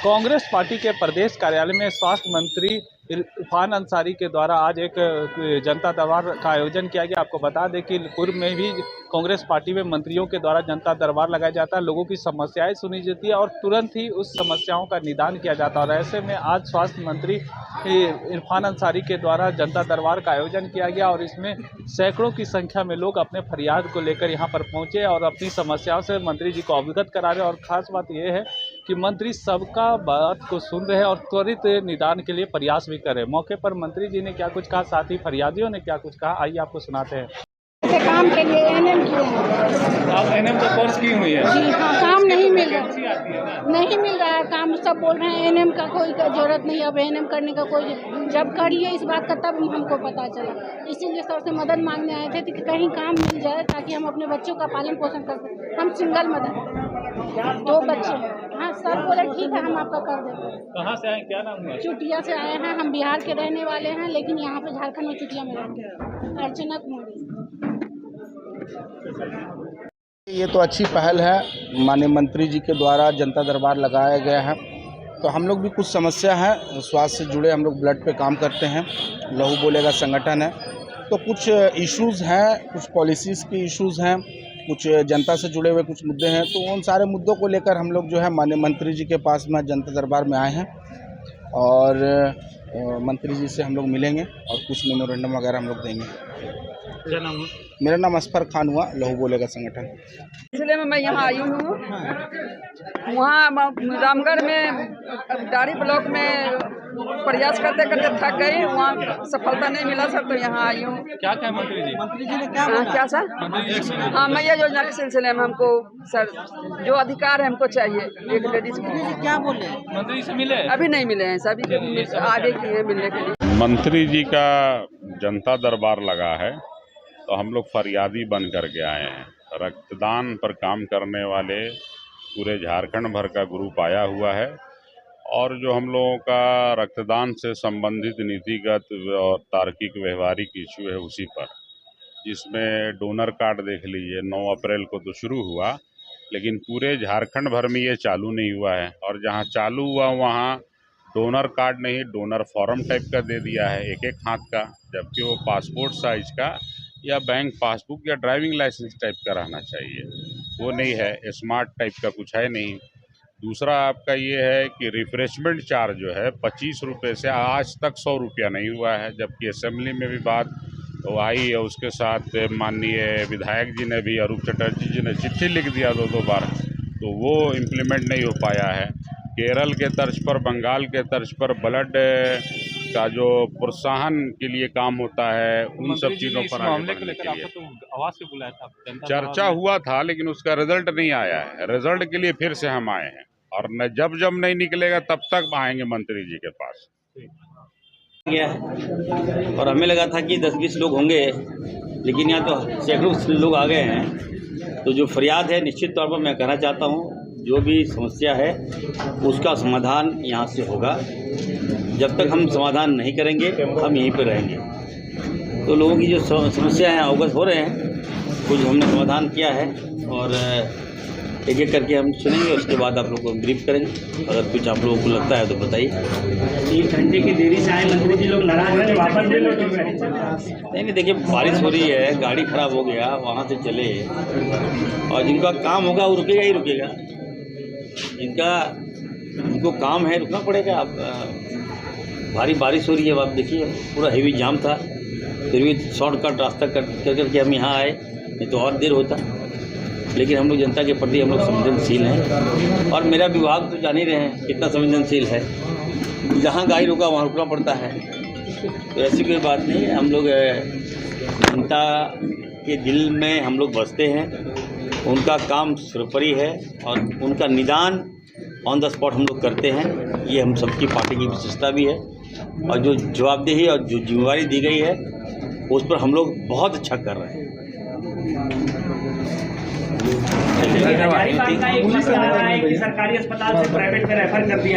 Congress party के प्रदेश कार्यालय में स्वास्थ्य मंत्री इरफान अंसारी के द्वारा आज एक जनता दरबार का आयोजन किया गया। आपको बता दें कि पूर्व में भी कांग्रेस पार्टी में मंत्रियों के द्वारा जनता दरबार लगाया जाता है, लोगों की समस्याएं सुनी जाती है और तुरंत ही उस समस्याओं का निदान किया जाता है। और ऐसे में आज स्वास्थ्य मंत्री इरफान अंसारी के द्वारा जनता दरबार का आयोजन किया गया और इसमें सैकड़ों की संख्या में लोग अपने फरियाद को लेकर यहाँ पर पहुँचे और अपनी समस्याओं से मंत्री जी को अवगत करा रहे हैं। और ख़ास बात यह है कि मंत्री सबका बात को सुन रहे हैं और त्वरित निदान के लिए प्रयास भी कर रहे हैं। मौके पर मंत्री जी ने क्या कुछ कहा, साथ ही फरियादियों ने क्या कुछ कहा, आइए आपको सुनाते हैं। काम के लिए एनएम किए हैं। आप एनएम का कोर्स की हुई है? जी हाँ, काम नहीं मिल रहा, नहीं मिल रहा है काम। सब बोल रहे हैं एनएम का कोई जरूरत नहीं, अब एनएम करने का कोई, जब करिए इस बात का तब हमको पता चला। इसीलिए सर से मदद मांगने आए थे कि कहीं काम मिल जाए ताकि हम अपने बच्चों का पालन पोषण कर सकें। हम सिंगल मदर, 2 बच्चे हैं। हाँ सर बोले ठीक है हम आपका कर देते हैं। कहाँ से आए, क्या नाम है? चुटिया से आए हैं, हम बिहार के रहने वाले हैं लेकिन यहाँ पे झारखंड में चुटिया में रहते हैं। अर्चना कुमारी। ये तो अच्छी पहल है, माननीय मंत्री जी के द्वारा जनता दरबार लगाया गया है। तो हम लोग भी कुछ समस्या है स्वास्थ्य से जुड़े, हम लोग ब्लड पे काम करते हैं, लहू बोलेगा संगठन है। तो कुछ इश्यूज़ हैं, कुछ पॉलिसीज़ के इश्यूज़ हैं, कुछ जनता से जुड़े हुए कुछ मुद्दे हैं। तो उन सारे मुद्दों को लेकर हम लोग जो है माननीय मंत्री जी के पास में जनता दरबार में आए हैं और मंत्री जी से हम लोग मिलेंगे और कुछ मेमोरेंडम वगैरह हम लोग देंगे। क्या नाम है? मेरा नाम असफर खान हुआ, लहू बोलेगा संगठन। इसलिए मैं यहाँ आई हूँ। वहाँ रामगढ़ में डारी ब्लॉक में प्रयास करते करते थक गई, वहाँ सफलता नहीं मिला सर, तो यहाँ आई हूँ। क्या कहा मंत्री जी ने? क्या सर? हाँ, मैया योजना के सिलसिले में हमको सर जो अधिकार है हमको चाहिए। एक लेडीज को क्या बोले? मंत्री से मिले? अभी नहीं मिले हैं, सभी आगे किए हैं मिलने के लिए। मंत्री जी का जनता दरबार लगा है तो हम लोग फरियादी बन कर के आए हैं। रक्तदान पर काम करने वाले पूरे झारखंड भर का ग्रुप आया हुआ है और जो हम लोगों का रक्तदान से संबंधित नीतिगत और तार्किक व्यवहारिक इशू है उसी पर, जिसमें डोनर कार्ड देख लीजिए 9 अप्रैल को तो शुरू हुआ, लेकिन पूरे झारखंड भर में ये चालू नहीं हुआ है। और जहाँ चालू हुआ वहाँ डोनर कार्ड नहीं, डोनर फॉर्म टाइप का दे दिया है एक हाथ का, जबकि वो पासपोर्ट साइज का या बैंक पासबुक या ड्राइविंग लाइसेंस टाइप का रहना चाहिए, वो नहीं है। स्मार्ट टाइप का कुछ है नहीं। दूसरा आपका ये है कि रिफ्रेशमेंट चार्ज जो है 25 रुपये से आज तक 100 रुपया नहीं हुआ है, जबकि असेंबली में भी बात तो आई है। उसके साथ माननीय विधायक जी ने भी, अरूप चटर्जी जी ने चिट्ठी लिख दिया 2 बार, तो वो इम्प्लीमेंट नहीं हो पाया है। केरल के तर्ज पर, बंगाल के तर्ज पर ब्लड का जो प्रोत्साहन के लिए काम होता है, उन सब चीज़ों पर मामले को लेकर आपको तो आवाज से बुलाया था, चर्चा हुआ था, लेकिन उसका रिजल्ट नहीं आया है। रिजल्ट के लिए फिर से हम आए हैं और न जब नहीं निकलेगा तब तक आएंगे मंत्री जी के पास। गया है और हमें लगा था कि 10-20 लोग होंगे, लेकिन यहाँ तो सैकड़ों लोग आ गए हैं। तो जो फरियाद है, निश्चित तौर पर मैं कहना चाहता हूँ, जो भी समस्या है उसका समाधान यहाँ से होगा। जब तक हम समाधान नहीं करेंगे हम यहीं पर रहेंगे। तो लोगों की जो समस्या है अवगत हो रहे हैं, कुछ हमने समाधान किया है और एक एक करके हम सुनेंगे, उसके बाद आप लोग को ब्रीफ करेंगे। अगर कुछ आप लोगों को लगता है तो बताइए। 1 घंटे की देरी से आए मंत्री जी लोग नाराज हैं, वापस ले लो। नहीं, देखिए बारिश हो रही है, गाड़ी खराब हो गया, वहाँ से चले, और जिनका काम होगा वो रुकेगा ही रुकेगा। जिनको काम है रुकना पड़ेगा। अब भारी बारिश हो रही है, आप देखिए पूरा हेवी जाम था, फिर भी शॉर्टकट रास्ता कर करके हम यहाँ आए, नहीं तो और देर होता। लेकिन हम लोग जनता के प्रति हम लोग संवेदनशील हैं और मेरा विभाग तो जान ही रहे हैं कितना संवेदनशील है। जहाँ गाड़ी रुका वहाँ रुकना पड़ता है, तो ऐसी कोई बात नहीं है। हम लोग जनता के दिल में हम लोग बसते हैं, उनका काम सर्वोपरि है और उनका निदान ऑन द स्पॉट हम लोग करते हैं। ये हम सबकी पार्टी की विशेषता भी है और जो जवाबदेही और जो जिम्मेवारी दी गई है उस पर हम लोग बहुत अच्छा कर रहे हैं। सरकारी अस्पताल से प्राइवेट में रेफर कर दिया।